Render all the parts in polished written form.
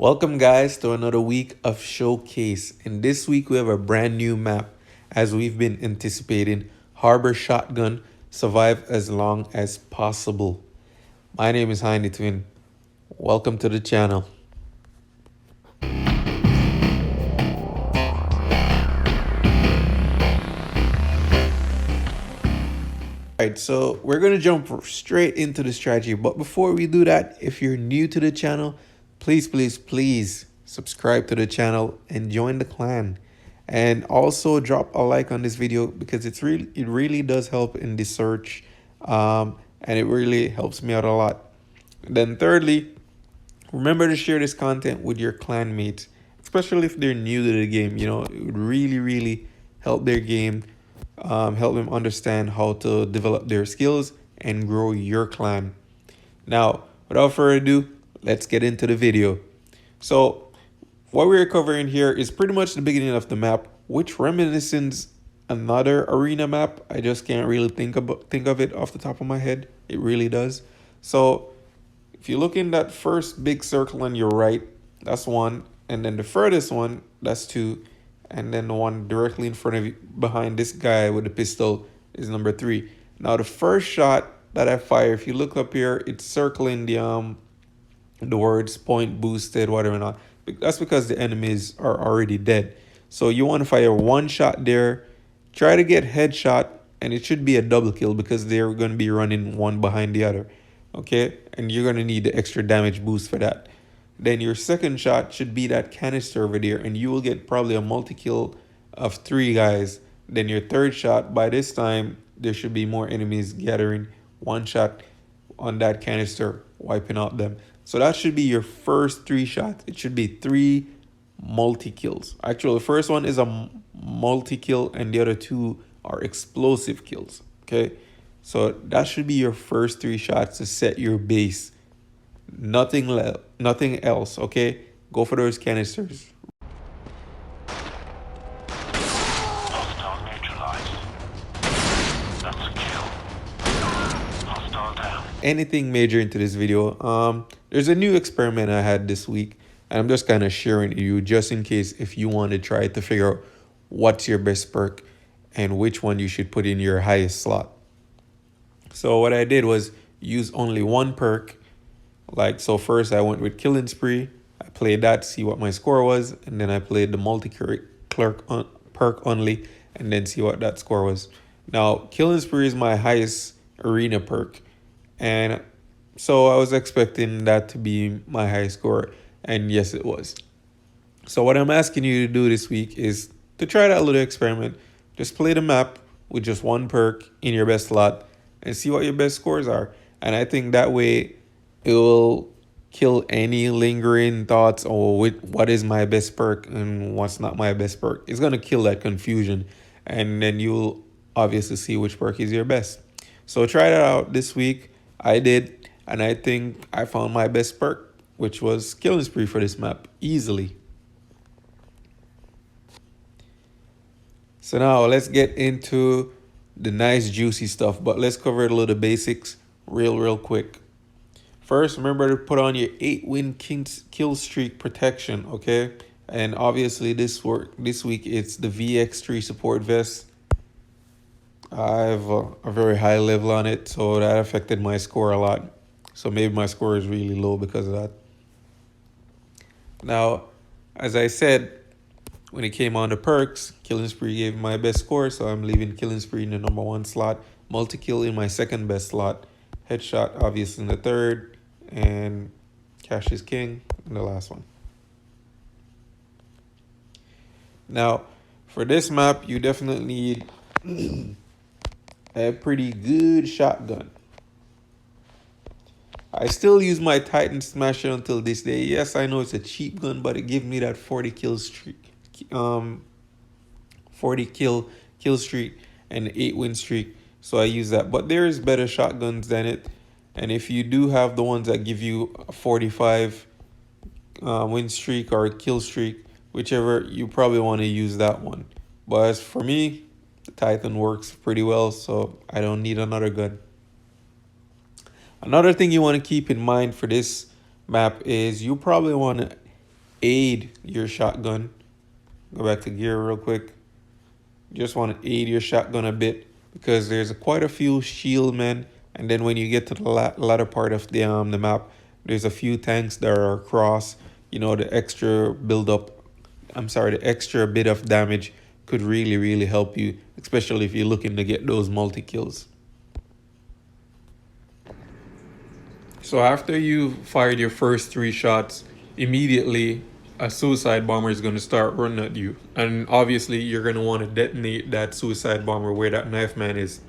Welcome, guys, to another week of Showcase. And this week we have a brand new map as we've been anticipating Harbor Shotgun Survive as Long as Possible. My name is Heine Twin. Welcome to the channel. Alright, so we're going to jump straight into the strategy. But before we do that, if you're new to the channel, please subscribe to the channel and join the clan. And also drop a like on this video because it really does help in the search, and it really helps me out a lot. Then thirdly, remember to share this content with your clan mates, especially if they're new to the game. You know, it would really help their game, help them understand how to develop their skills and grow your clan. Now, without further ado, let's get into the video. So what we're covering here is pretty much the beginning of the map, which reminisces another arena map. I just can't really think of it off the top of my head. It really does. So if you look in that first big circle on your right, that's one, and then the furthest one, that's two, and then the one directly in front of you behind this guy with the pistol is number three. Now the first shot that I fire, if you look up here, it's circling the words point boosted, whatever not. That's because the enemies are already dead. So you want to fire one shot there, try to get headshot, and it should be a double kill because they're going to be running one behind the other. Okay, and you're going to need the extra damage boost for that. Then your second shot should be that canister over there, and you will get probably a multi-kill of 3 guys. Then your third shot, by this time, there should be more enemies gathering. One shot on that canister, wiping out them. So that should be your first 3 shots. It should be 3 multi-kills. Actually, the first one is a multi-kill, and the other 2 are explosive kills. Okay, so that should be your first 3 shots to set your base. Nothing else. Okay, go for those canisters. Hostile neutralized. That's a kill. Hostile down. Anything major into this video. There's a new experiment I had this week, and I'm just kind of sharing it with you just in case if you want to try to figure out what's your best perk and which one you should put in your highest slot. So what I did was use only one perk. Like, so first I went with Killing Spree. I played that to see what my score was, and then I played the perk only, and then see what that score was. Now, Killing Spree is my highest arena perk, and so I was expecting that to be my highest score, and yes, it was. So what I'm asking you to do this week is to try that little experiment. Just play the map with just one perk in your best slot and see what your best scores are. And I think that way it will kill any lingering thoughts or what is my best perk and what's not my best perk. It's going to kill that confusion, and then you'll obviously see which perk is your best. So try that out this week. I did, and I think I found my best perk, which was Killing Spree for this map, easily. So now let's get into the nice juicy stuff, but let's cover a little basics real quick. First, remember to put on your 8-win kill streak protection, okay? And obviously this week it's the VX3 support vest. I have a very high level on it, so that affected my score a lot. So maybe my score is really low because of that. Now, as I said, when it came on the perks, Killing Spree gave my best score, so I'm leaving Killing Spree in the number 1 slot, multi-kill in my second best slot, headshot obviously in the third, and Cash is King in the last one. Now, for this map, you definitely need a pretty good shotgun. I still use my Titan Smasher until this day. Yes, I know it's a cheap gun, but it gives me that 40 kill streak, 40 kill streak and 8-win streak. So I use that. But there is better shotguns than it. And if you do have the ones that give you a 45 win streak or a kill streak, whichever, you probably want to use that one. But as for me, the Titan works pretty well, so I don't need another gun. Another thing you want to keep in mind for this map is you probably want to aid your shotgun. Go back to gear real quick. You just want to aid your shotgun a bit because there's quite a few shield men, and then when you get to the latter part of the map, there's a few tanks that are across. You know, the extra build up. I'm sorry, the extra bit of damage could really help you, especially if you're looking to get those multi kills. So after you fired your first 3 shots, immediately a suicide bomber is going to start running at you. And obviously you're going to want to detonate that suicide bomber where that knife man is.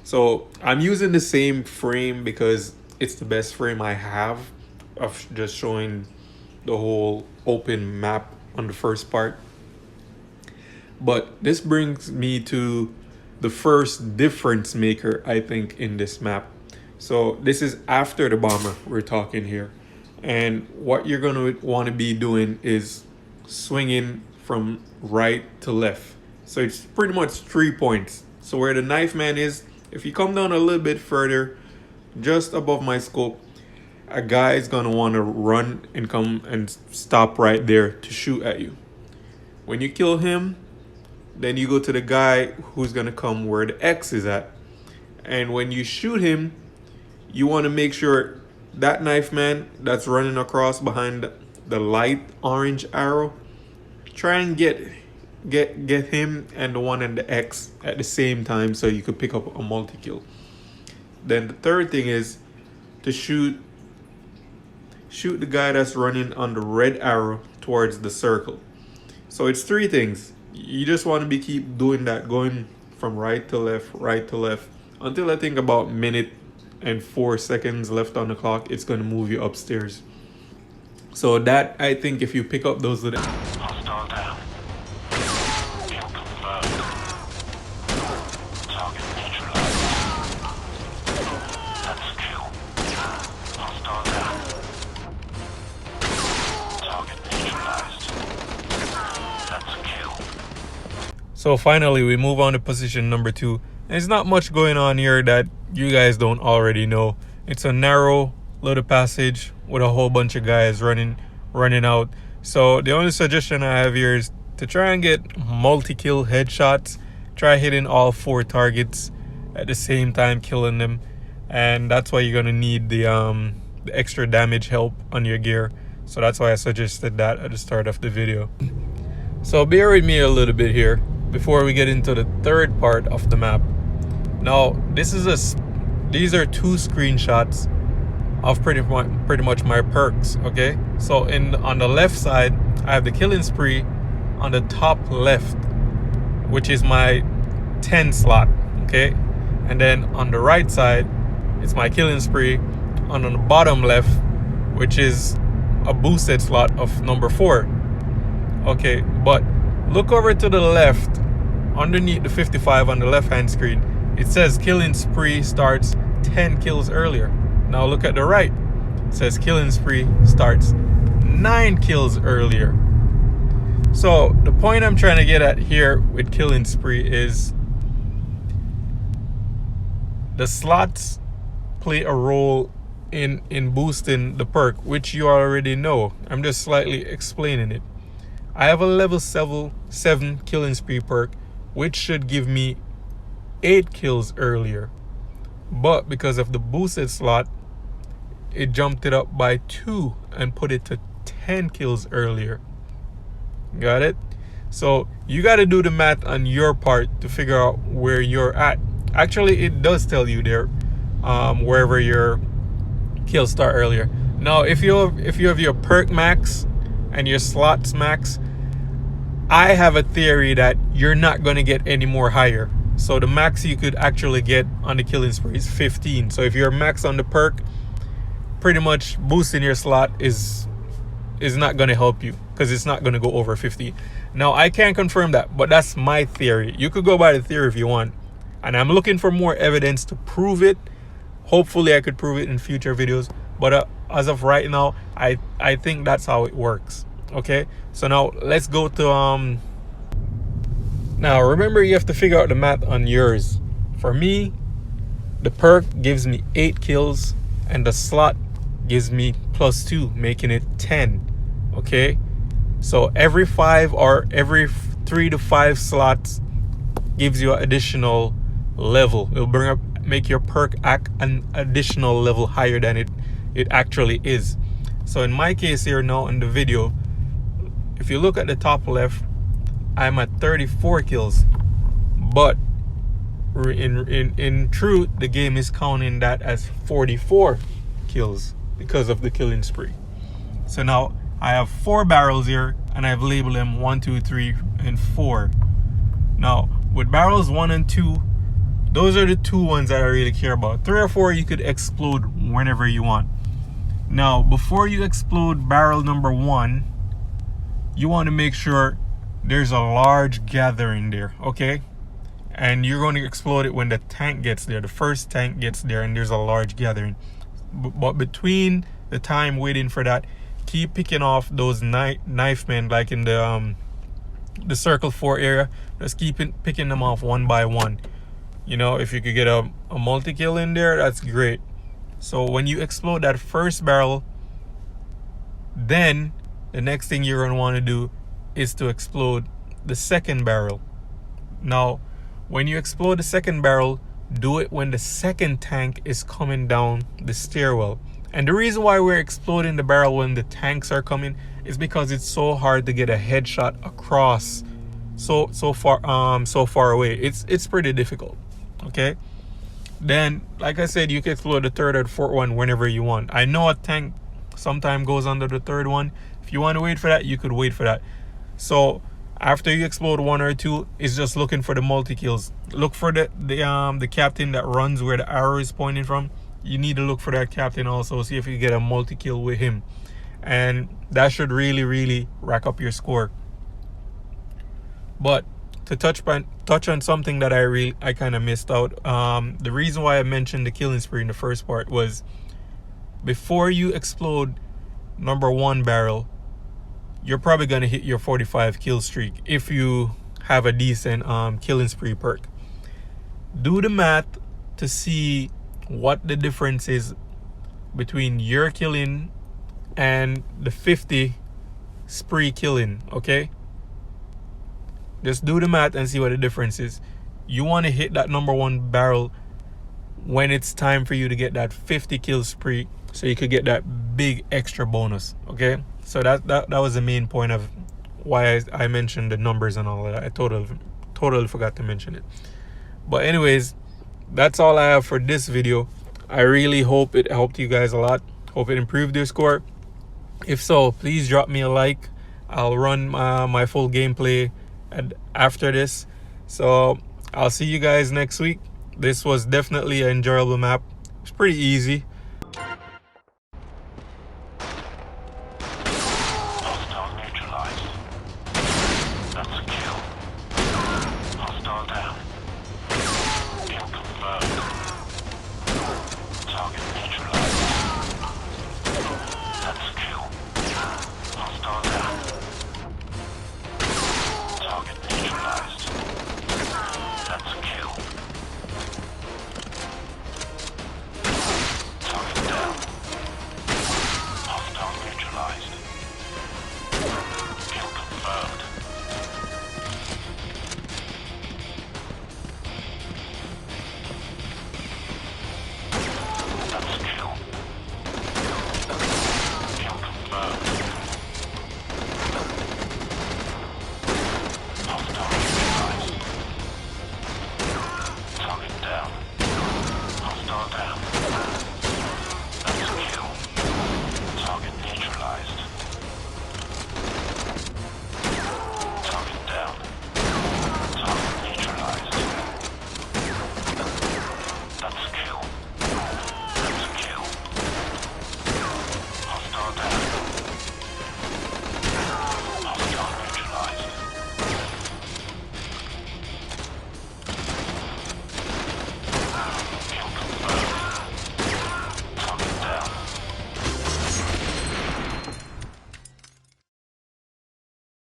So I'm using the same frame because it's the best frame I have of just showing the whole open map on the first part. But this brings me to the first difference maker, I think, in this map. So this is after the bomber we're talking here. And what you're going to want to be doing is swinging from right to left. So it's pretty much 3 points. So where the knife man is, if you come down a little bit further, just above my scope, a guy is going to want to run and come and stop right there to shoot at you. When you kill him, then you go to the guy who's going to come where the X is at. And when you shoot him, you want to make sure that knife man that's running across behind the light orange arrow, try and get him and the one in the X at the same time so you could pick up a multi-kill. Then the third thing is to shoot the guy that's running on the red arrow towards the circle. So it's 3 things. You just want to keep doing that, going from right to left, until I think about minute and 4 seconds left on the clock, it's going to move you upstairs. So that, I think, if you pick up those little... Hostile down. Kill confirmed. Target neutralized. That's a kill. Hostile down. Target neutralized. That's a kill. So finally, we move on to position number 2. There's not much going on here that you guys don't already know. It's a narrow little passage with a whole bunch of guys running out. So the only suggestion I have here is to try and get multi-kill headshots. Try hitting all 4 targets at the same time, killing them. And that's why you're gonna need the extra damage help on your gear. So that's why I suggested that at the start of the video. So bear with me a little bit here before we get into the third part of the map. Now, these are 2 screenshots of pretty much my perks, okay? So on the left side, I have the killing spree on the top left, which is my 10 slot, okay? And then on the right side, it's my killing spree on the bottom left, which is a boosted slot of number 4. Okay, but look over to the left, underneath the 55 on the left hand screen. It says killing spree starts 10 kills earlier. Now look at the right. It says killing spree starts 9 kills earlier. So the point I'm trying to get at here with killing spree is the slots play a role in boosting the perk, which you already know. I'm just slightly explaining it. I have a level 7 killing spree perk, which should give me 8 kills earlier, but because of the boosted slot, it jumped it up by 2 and put it to 10 kills earlier. Got it? So you got to do the math on your part to figure out where you're at. Actually, it does tell you there wherever your kills start earlier. Now if you have your perk max and your slots max, I have a theory that you're not going to get any more higher. So the max you could actually get on the killing spree is 15. So if you're max on the perk, pretty much boosting your slot is not going to help you because it's not going to go over 50. Now I can't confirm that, but that's my theory. You could go by the theory if you want, and I'm looking for more evidence to prove it. Hopefully I could prove it in future videos, but as of right now, I think that's how it works. Okay, so now let's go to now remember, you have to figure out the math on yours. For me, the perk gives me 8 kills and the slot gives me +2, making it 10. Okay, So every 5 or every 3 to 5 slots gives you an additional level. It'll bring up, make your perk act an additional level higher than it actually is. So in my case here now in the video, if you look at the top left, I'm at 34 kills, but in truth, the game is counting that as 44 kills because of the killing spree. So now I have 4 barrels here, and I've labeled them 1, 2, 3, and 4. Now with barrels 1 and 2, those are the 2 ones that I really care about. 3 or 4 you could explode whenever you want. Now before you explode barrel number 1, you want to make sure there's a large gathering there, okay? And you're going to explode it when the tank gets there, the first tank gets there, and there's a large gathering. But between the time waiting for that, keep picking off those knife men, like in the circle 4 area. Just keep picking them off one by one. You know, if you could get a multi-kill in there, that's great. So when you explode that first barrel, then the next thing you're going to want to do is to explode the second barrel. Now when you explode the second barrel, do it when the second tank is coming down the stairwell. And the reason why we're exploding the barrel when the tanks are coming is because it's so hard to get a headshot across so far away. It's pretty difficult. Okay, then like I said, you can explode the third or fourth one whenever you want. I know a tank sometimes goes under the third one. If you want to wait for that, you could wait for that. So after you explode 1 or 2, it's just looking for the multi-kills. Look for the captain that runs where the arrow is pointing from. You need to look for that captain also, see if you get a multi-kill with him. And that should really rack up your score. But to touch on something that I kind of missed out. The reason why I mentioned the killing spree in the first part was before you explode number 1 barrel, you're probably going to hit your 45 kill streak if you have a decent killing spree perk. Do the math to see what the difference is between your killing and the 50 spree killing, okay? Just do the math and see what the difference is. You want to hit that number 1 barrel when it's time for you to get that 50 kill spree, so you could get that big extra bonus, okay? So that was the main point of why I mentioned the numbers and all of that. I totally forgot to mention it. But anyways, that's all I have for this video. I really hope it helped you guys a lot. Hope it improved your score. If so, please drop me a like. I'll run my full gameplay after this. So I'll see you guys next week. This was definitely an enjoyable map. It's pretty easy.